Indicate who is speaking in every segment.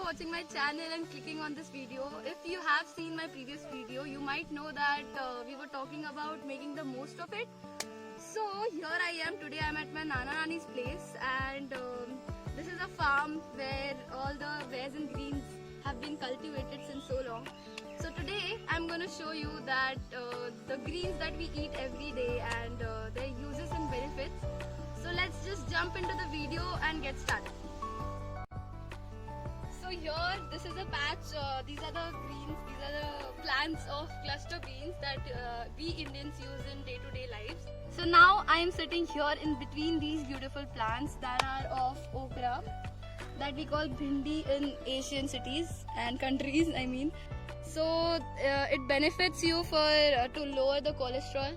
Speaker 1: watching my channel and clicking on this video. If you have seen my previous video, you might know that we were talking about making the most of it. So here I am today. I'm at my Nana Nani's place, and this is a farm where all the veg and greens have been cultivated since so long. So today I'm going to show you that the greens that we eat every day and their uses and benefits. So let's just jump into the video and get started. So here, this is a patch. These are the greens. These are the plants of cluster beans that we Indians use in day-to-day lives. So now I am sitting here in between these beautiful plants that are of okra, that we call bhindi in Asian cities and countries. I mean, so it benefits you for to lower the cholesterol,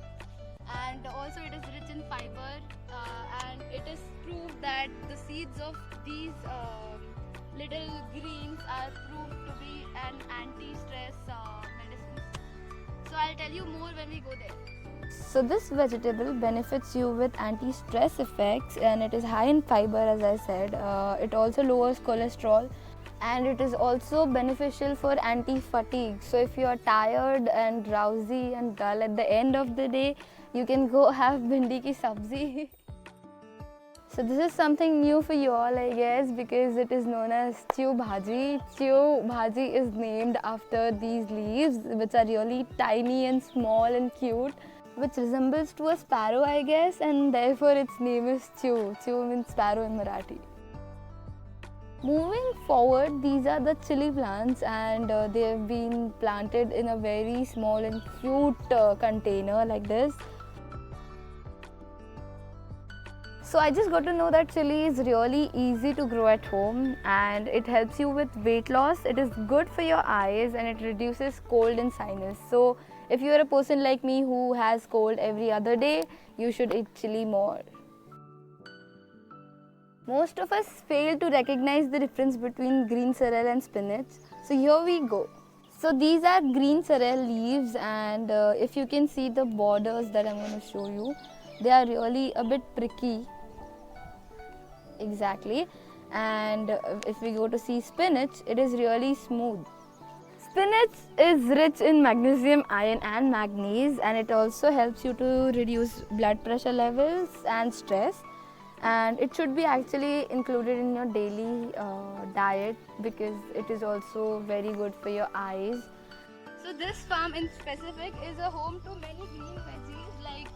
Speaker 1: and also it is rich in fiber, and it is proved that the seeds of these little greens are proved to be an anti-stress medicine. So I'll tell you more when we go there. So this vegetable benefits you with anti-stress effects, and it is high in fiber, as I said. It also lowers cholesterol, and it is also beneficial for anti-fatigue. So if you are tired and drowsy and dull at the end of the day, you can go have bhindi ki sabzi. So this is something new for you all, I guess, because it is known as chew bhaji. Chew bhaji is named after these leaves, which are really tiny and small and cute, which resembles to a sparrow, I guess, and therefore its name is chew. Chew means sparrow in Marathi. Moving forward, these are the chili plants, and they have been planted in a very small and cute container like this. So I just got to know that chili is really easy to grow at home, and it helps you with weight loss. It is good for your eyes, and it reduces cold and sinus. So if you are a person like me who has cold every other day, you should eat chili more. Most of us fail to recognize the difference between green sorrel and spinach. So here we go. So these are green sorrel leaves, and if you can see the borders that I'm going to show you, they are really a bit pricky. Exactly. And if we go to see spinach, it is really smooth. Spinach is rich in magnesium, iron and manganese, and it also helps you to reduce blood pressure levels and stress. And it should be actually included in your daily diet, because it is also very good for your eyes. So this farm in specific is a home to many green veggies. Like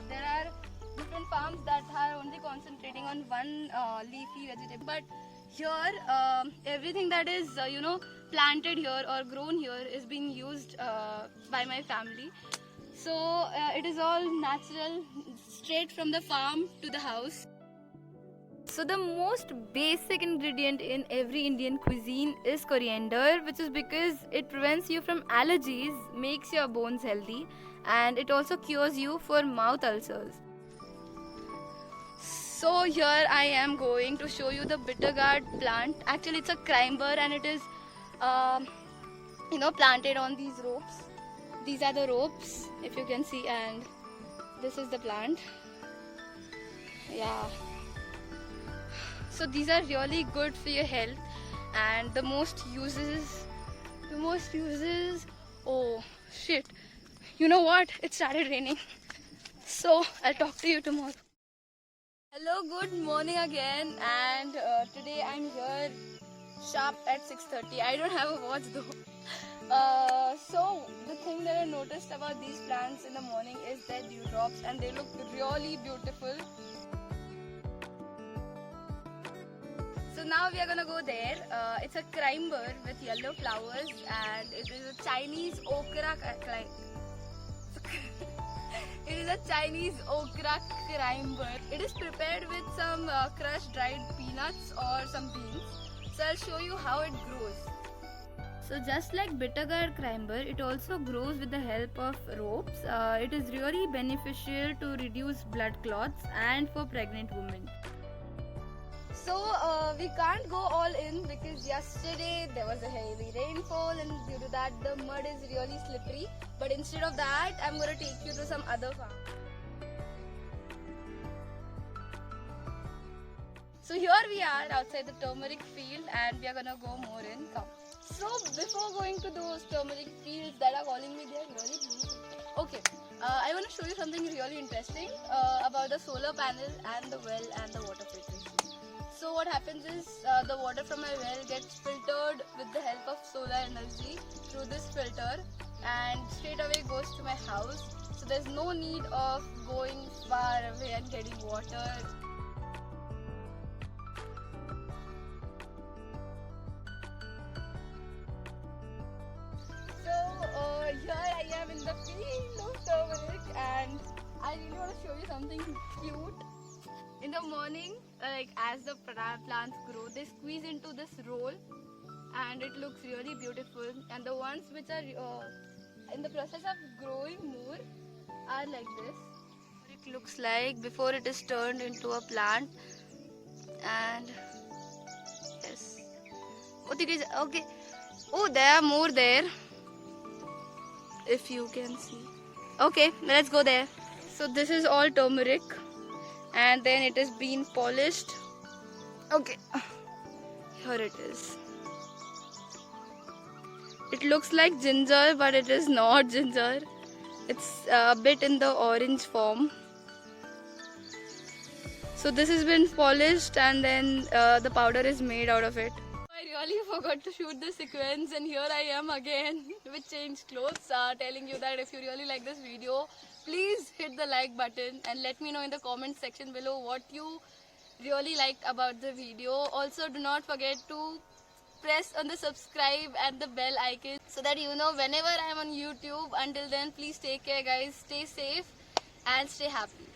Speaker 1: there are different farms that are only concentrating on one leafy vegetable, but here everything that is planted here or grown here is being used by my family. So it is all natural, straight from the farm to the house. So the most basic ingredient in every Indian cuisine is coriander, which is because it prevents you from allergies, makes your bones healthy, and it also cures you for mouth ulcers. So here I am going to show you the bitter gourd plant. Actually it's a climber, and it is planted on these ropes. These are the ropes, if you can see, and this is the plant. Yeah. So these are really good for your health, and the most uses, oh shit, you know what, it started raining. So I'll talk to you tomorrow. Hello, good morning again, and today I'm here sharp at 6:30. I don't have a watch though. So the thing that I noticed about these plants in the morning is their dewdrops, and they look really beautiful. So now we are gonna go there. It's a climber with yellow flowers, and it is a Chinese okra It is a Chinese okra climber. It is prepared with some crushed dried peanuts or some beans. So I'll show you how it grows. So just like bitter gourd climber, it also grows with the help of ropes. It is really beneficial to reduce blood clots and for pregnant women. So we can't go all in because yesterday there was a heavy rainfall, and due to that the mud is really slippery. But instead of that, I'm going to take you to some other farm. So here we are outside the turmeric field and we are gonna go more in. Come. So before going to those turmeric fields that are calling me, they are really beautiful. Okay, I want to show you something really interesting about the solar panel and the well and the water filtration. So what happens is the water from my well gets filtered with the help of solar energy through this filter and straight away goes to my house. So there's no need of going far away and getting water. So here I am in the field of turmeric and I really want to show you something cute. In the morning, like as the plants grow, they squeeze into this roll and it looks really beautiful. And the ones which are in the process of growing more are like this. It looks like before it is turned into a plant. And yes. Oh, there is, okay. Oh, there are more there. If you can see. Okay, let's go there. So this is all turmeric. And then it is being polished. Okay, here it is. It looks like ginger, but it is not ginger. It's a bit in the orange form. So this has been polished and then the powder is made out of it. I really forgot to shoot the sequence and here I am again with changed clothes, telling you that if you really like this video, please hit the like button and let me know in the comment section below what you really liked about the video. Also, do not forget to press on the subscribe and the bell icon so that you know whenever I am on YouTube. Until then, please take care guys, stay safe and stay happy.